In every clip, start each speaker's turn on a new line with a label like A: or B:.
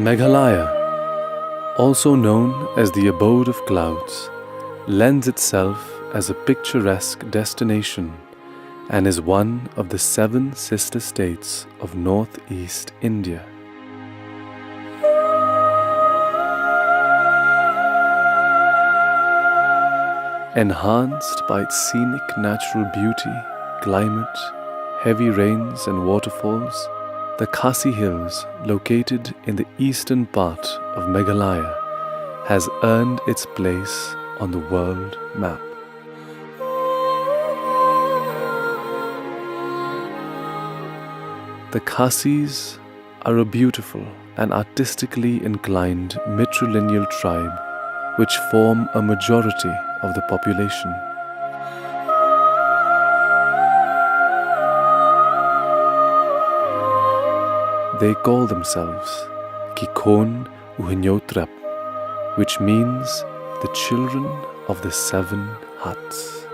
A: Meghalaya, also known as the abode of clouds, lends itself as a picturesque destination and is one of the 7 sister states of northeast India. Enhanced by its scenic natural beauty, climate, heavy rains and waterfalls, the Khasi hills, located in the eastern part of Meghalaya, has earned its place on the world map. The Khasis are a beautiful and artistically inclined matrilineal tribe which form a majority of the population. They call themselves Kikon Uhinyotrap, which means the children of the 7 huts.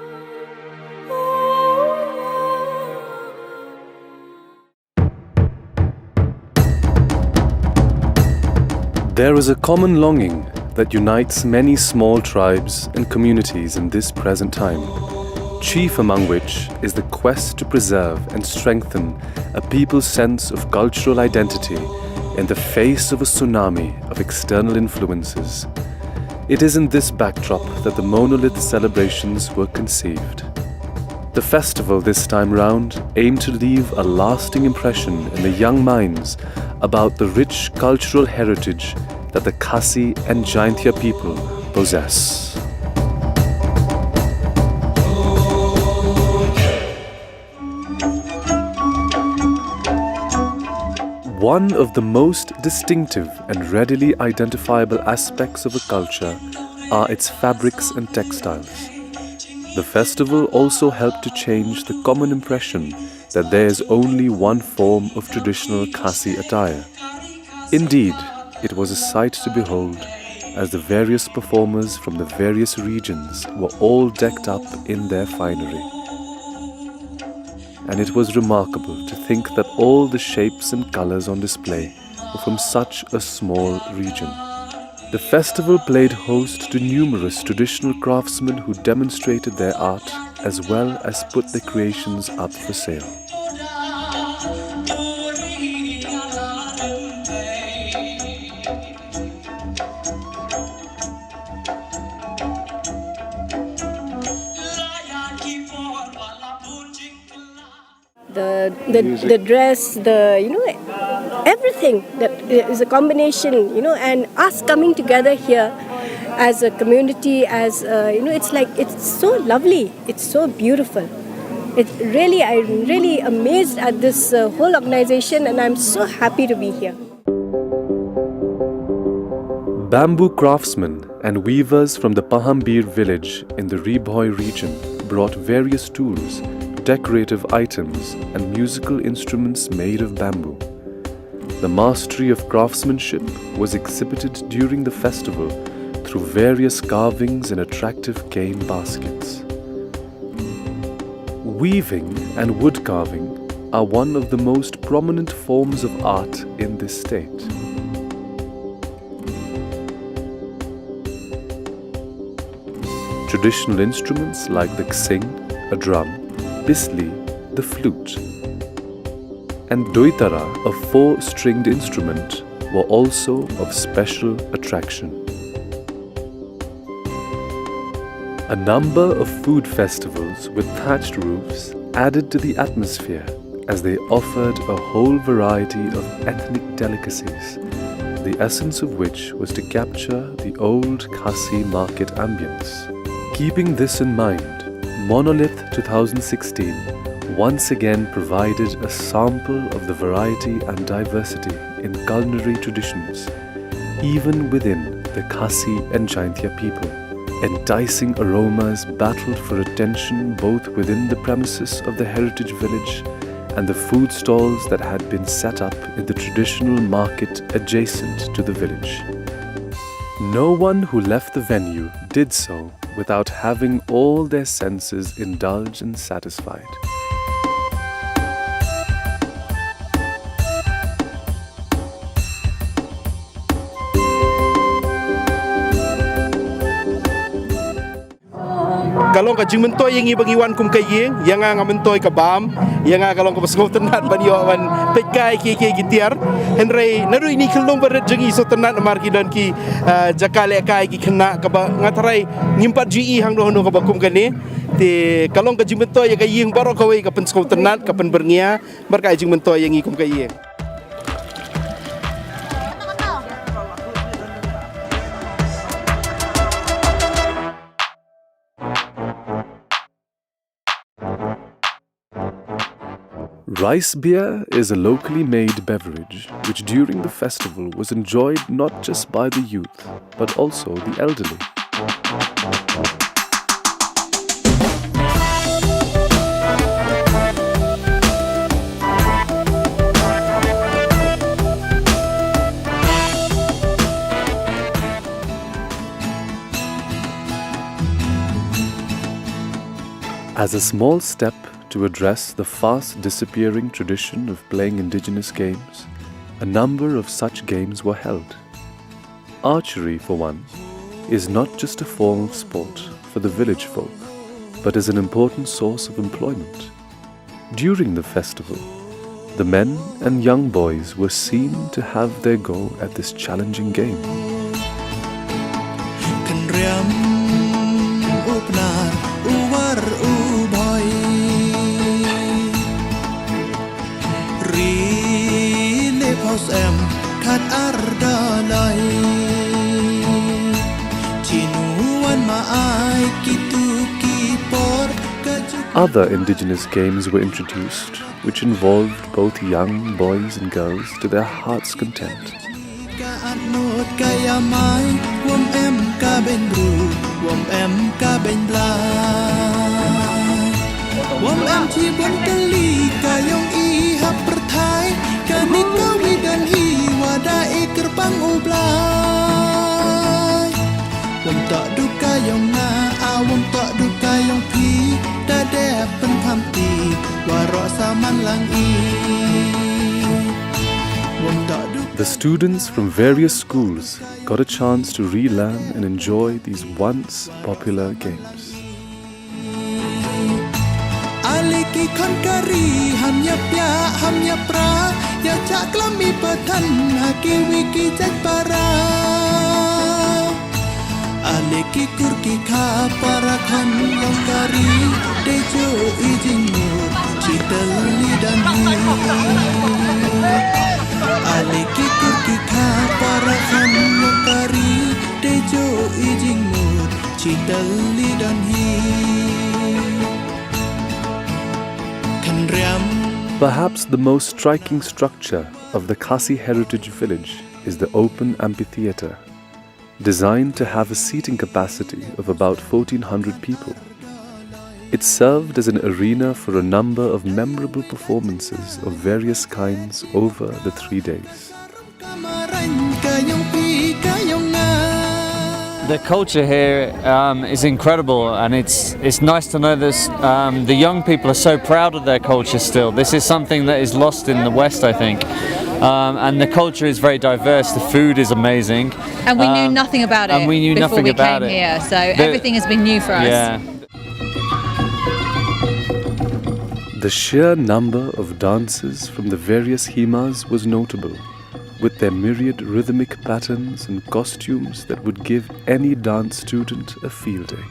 A: There is a common longing that unites many small tribes and communities in this present time, chief among which is the quest to preserve and strengthen a people's sense of cultural identity in the face of a tsunami of external influences. It is in this backdrop that the Monolith celebrations were conceived. The festival this time round aimed to leave a lasting impression in the young minds about the rich cultural heritage that the Khasi and Jaintia people possess. One of the most distinctive and readily identifiable aspects of a culture are its fabrics and textiles. The festival also helped to change the common impression that there is only one form of traditional Khasi attire. Indeed, it was a sight to behold as the various performers from the various regions were all decked up in their finery. And it was remarkable to think that all the shapes and colors on display were from such a small region. The festival played host to numerous traditional craftsmen who demonstrated their art as well as put their creations up for sale.
B: The dress, everything that is a combination, and us coming together here as a community, it's so lovely, it's so beautiful. I'm really amazed at this whole organization, and I'm so happy to be here.
A: Bamboo craftsmen and weavers from the Pahambir village in the Ribhoi region brought various tools, decorative items and musical instruments made of bamboo. The mastery of craftsmanship was exhibited during the festival through various carvings in attractive cane baskets. Weaving and wood carving are one of the most prominent forms of art in this state. Traditional instruments like the ksing, a drum, bisli, the flute, and doitara, a 4-stringed instrument, were also of special attraction. A number of food festivals with thatched roofs added to the atmosphere as they offered a whole variety of ethnic delicacies, the essence of which was to capture the old Khasi market ambience. Keeping this in mind, Monolith 2016 once again provided a sample of the variety and diversity in culinary traditions, even within the Khasi and Jaintia people. Enticing aromas battled for attention both within the premises of the heritage village and the food stalls that had been set up in the traditional market adjacent to the village. No one who left the venue did so without having all their senses indulged and satisfied.
C: kalong ka jingmentoy yang ibang iwan kum kayeng yang nga mentoy ka bam yang nga kalong ka pasngo tenat banyawan pekai ki gitiar henry naru ini kelong barat jengi so tenat marki dan ki jakale kai ki kena ka ngatarai ngimpat GE hang dono ka bakum kane ti kalong ka jingmentoy ka yeng baro ka wei ka pensngo tenat ka pen berngia marka jingmentoy yang ikum kayeng.
A: Rice beer is a locally made beverage which during the festival was enjoyed not just by the youth but also the elderly. As a small step to address the fast disappearing tradition of playing indigenous games, a number of such games were held. Archery, for one, is not just a form of sport for the village folk, but is an important source of employment. During the festival, the men and young boys were seen to have their go at this challenging game. Other indigenous games were introduced, which involved both young boys and girls to their heart's content. The students from various schools got a chance to relearn and enjoy these once popular games. Perhaps the most striking structure of the Khasi heritage village is the open amphitheatre, designed to have a seating capacity of about 1,400 people. It served as an arena for a number of memorable performances of various kinds over the 3 days.
D: The culture here is incredible, and it's nice to know this. The young people are so proud of their culture still. This is something that is lost in the West, I think. And the culture is very diverse. The food is amazing.
E: And we knew nothing about it
D: and we knew
E: before
D: nothing
E: we
D: about
E: came
D: it.
E: here, so everything has been new for us.
D: Yeah.
A: The sheer number of dances from the various himas was notable, with their myriad rhythmic patterns and costumes that would give any dance student a field day.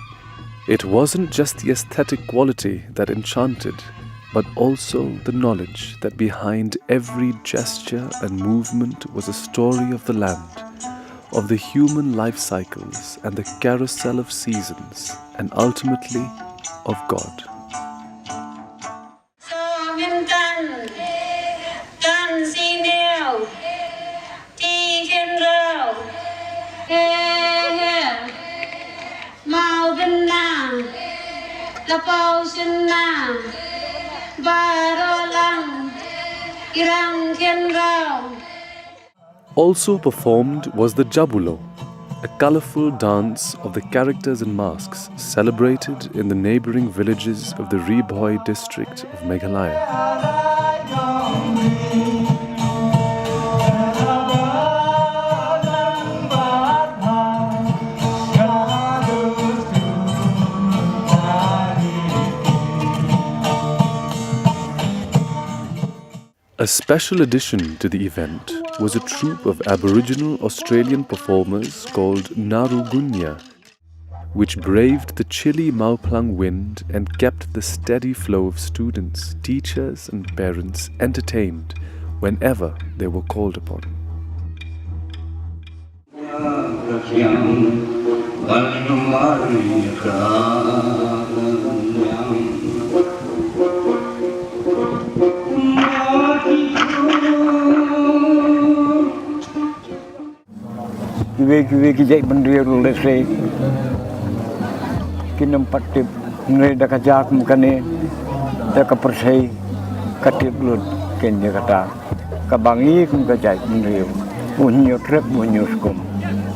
A: It wasn't just the aesthetic quality that enchanted, but also the knowledge that behind every gesture and movement was a story of the land, of the human life cycles and the carousel of seasons, and ultimately of God. Also performed was the Jabulo, a colourful dance of the characters and masks celebrated in the neighbouring villages of the Ribhoi district of Meghalaya. A special addition to the event was a troupe of Aboriginal Australian performers called Narugunya, which braved the chilly Mauplang wind and kept the steady flow of students, teachers and parents entertained whenever they were called upon.
F: Kinempatip ngereda kajak mukane taka persai katip lut kenya kata kabangi kum kajak mendriu bunyo trep bunyo skum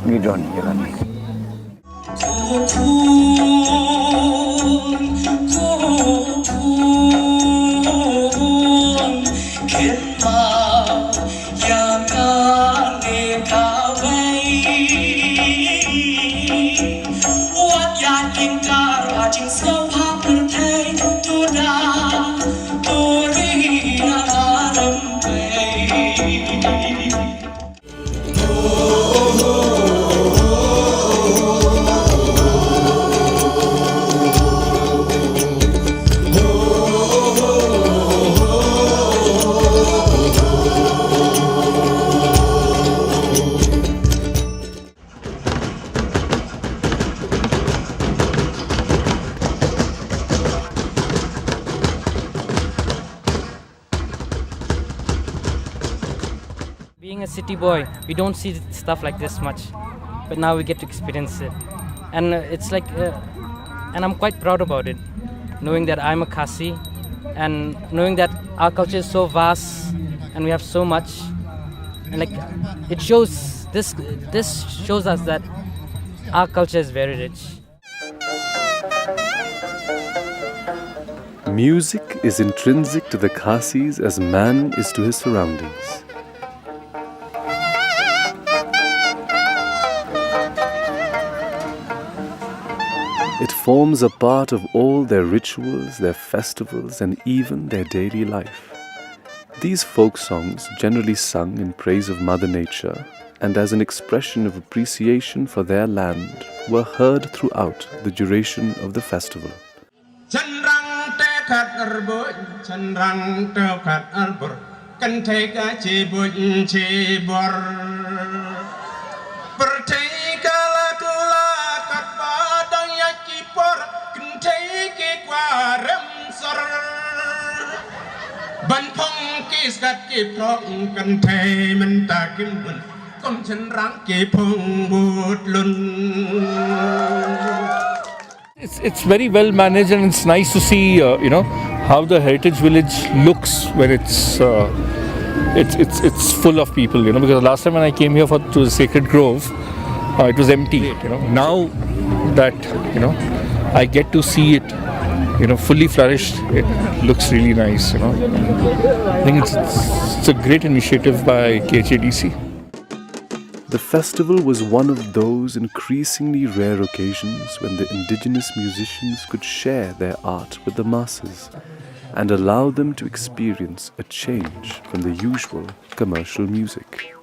F: ngidon jalan
G: Being a city boy, we don't see stuff like this much, but now we get to experience it, and it's like, and I'm quite proud about it, knowing that I'm a Khasi, and knowing that our culture is so vast, and we have so much, and like, it shows this shows us that our culture is very rich.
A: Music is intrinsic to the Khasis as man is to his surroundings. It forms a part of all their rituals, their festivals, and even their daily life. These folk songs, generally sung in praise of Mother Nature and as an expression of appreciation for their land, were heard throughout the duration of the festival.
H: It's very well managed, and it's nice to see how the heritage village looks when it's full of people, because last time when I came here to the Sacred Grove, it was empty. Now that I get to see it fully flourished, it looks really nice. I think it's a great initiative by KHADC.
A: The festival was one of those increasingly rare occasions when the indigenous musicians could share their art with the masses and allow them to experience a change from the usual commercial music.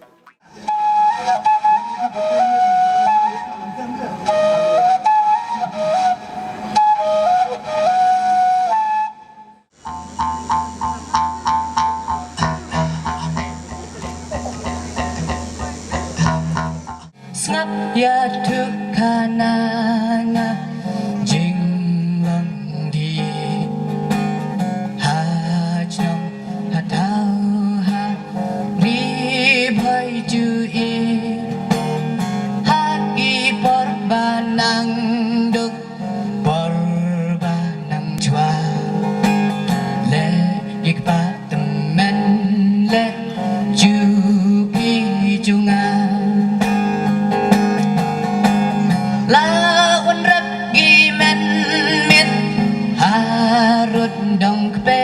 I: Ya tukana jing lang di ha chong ha tao ha ri bhai ju i ha i por banang duk por banang chua le ik pa men le ju pi junga la un rap gi men miet harut dong kpe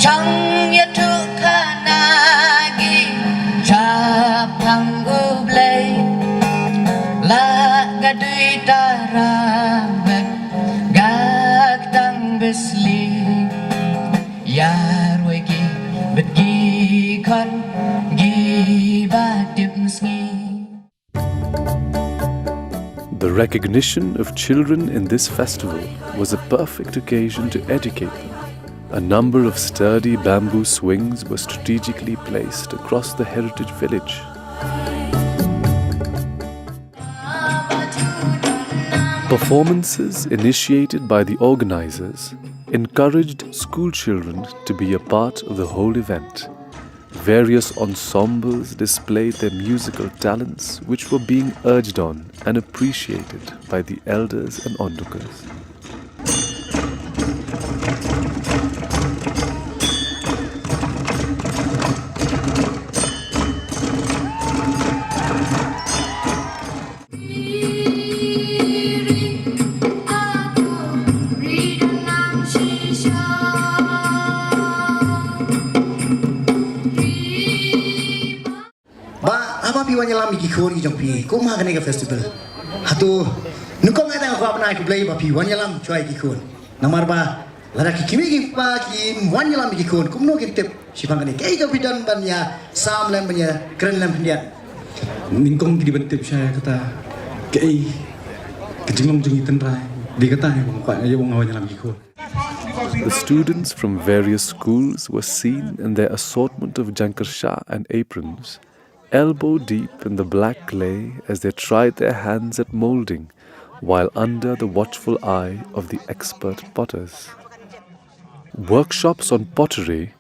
I: chang ya tu khana gi cha phang uble la ga dui tara bet ga tang besli ya roi gi
A: The recognition of children in this festival was a perfect occasion to educate them. A number of sturdy bamboo swings were strategically placed across the heritage village. Performances initiated by the organizers encouraged school children to be a part of the whole event. Various ensembles displayed their musical talents, which were being urged on and appreciated by the elders and onlookers.
J: Wanyalam iki khori jong pi ko ma kane ka festival hatu nukong ada ko apna ku play ba pi wanyalam choi ki khon namar ba lara ki kimi ki pa ki wanyalam ki khon kum no ki tep sipang kane kai ka bidan banya sam lam banya kren lam pendian ningkong ki bentep saya kata kai kejingong jing iten rai di kata bang kwa ayo bang wanyalam ki khon.
A: The students from various schools were seen in their assortment of jankarsha and aprons, elbow deep in the black clay as they tried their hands at moulding, while under the watchful eye of the expert potters. Workshops on pottery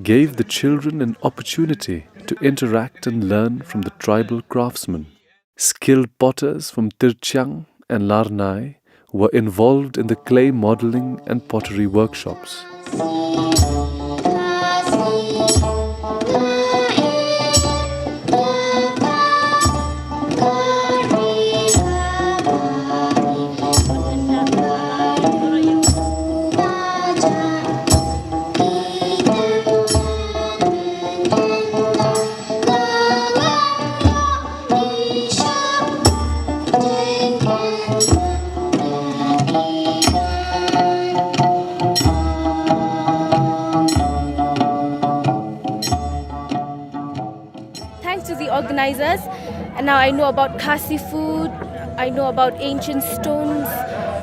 A: gave the children an opportunity to interact and learn from the tribal craftsmen. Skilled potters from Tirchang and Larnai were involved in the clay modeling and pottery workshops.
K: Organizers, and now I know about Khasi food, I know about ancient stones,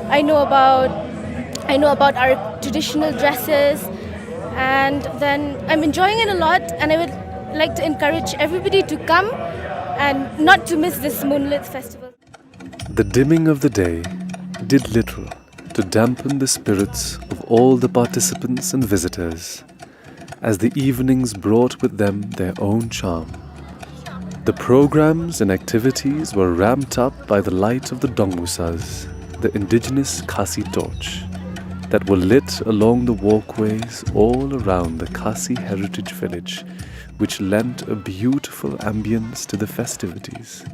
K: I know about our traditional dresses, and then I'm enjoying it a lot, and I would like to encourage everybody to come and not to miss this Monolith festival.
A: The dimming of the day did little to dampen the spirits of all the participants and visitors, as the evenings brought with them their own charm. The programs and activities were ramped up by the light of the dongmusas, the indigenous Khasi torch, that were lit along the walkways all around the Khasi heritage village, which lent a beautiful ambience to the festivities.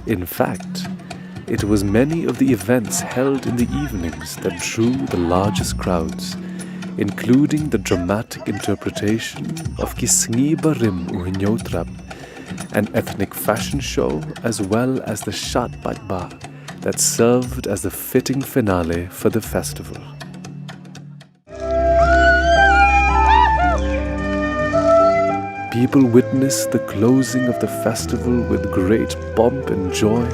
A: In fact, it was many of the events held in the evenings that drew the largest crowds, including the dramatic interpretation of Kisngi Barim Uhinyotrap, an ethnic fashion show, as well as the Shat Patba that served as the fitting finale for the festival. People witnessed the closing of the festival with great pomp and joy.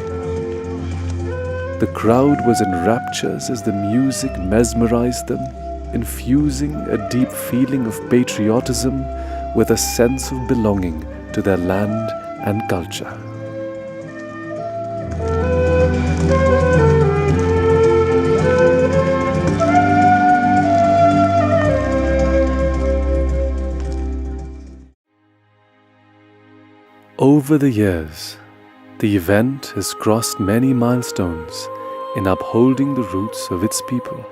A: The crowd was in raptures as the music mesmerized them, infusing a deep feeling of patriotism with a sense of belonging to their land and culture. Over the years, the event has crossed many milestones in upholding the roots of its people.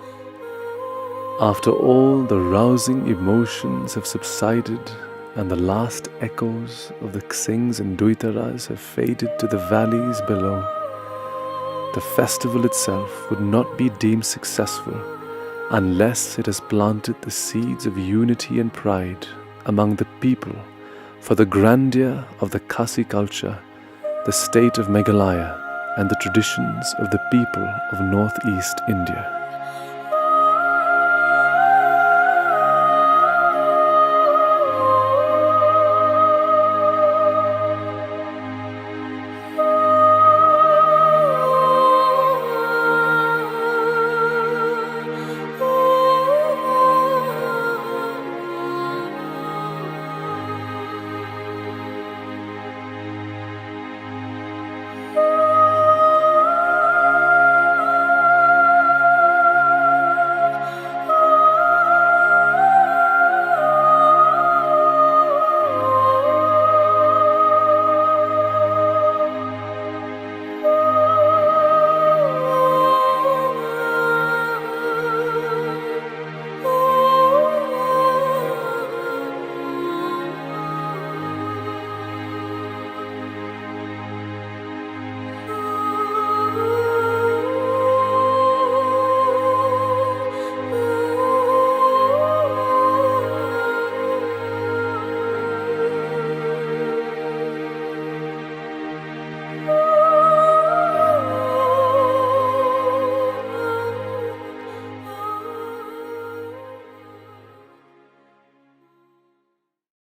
A: After all the rousing emotions have subsided and the last echoes of the Ksings and Duitaras have faded to the valleys below, the festival itself would not be deemed successful unless it has planted the seeds of unity and pride among the people for the grandeur of the Khasi culture, the state of Meghalaya, and the traditions of the people of northeast India.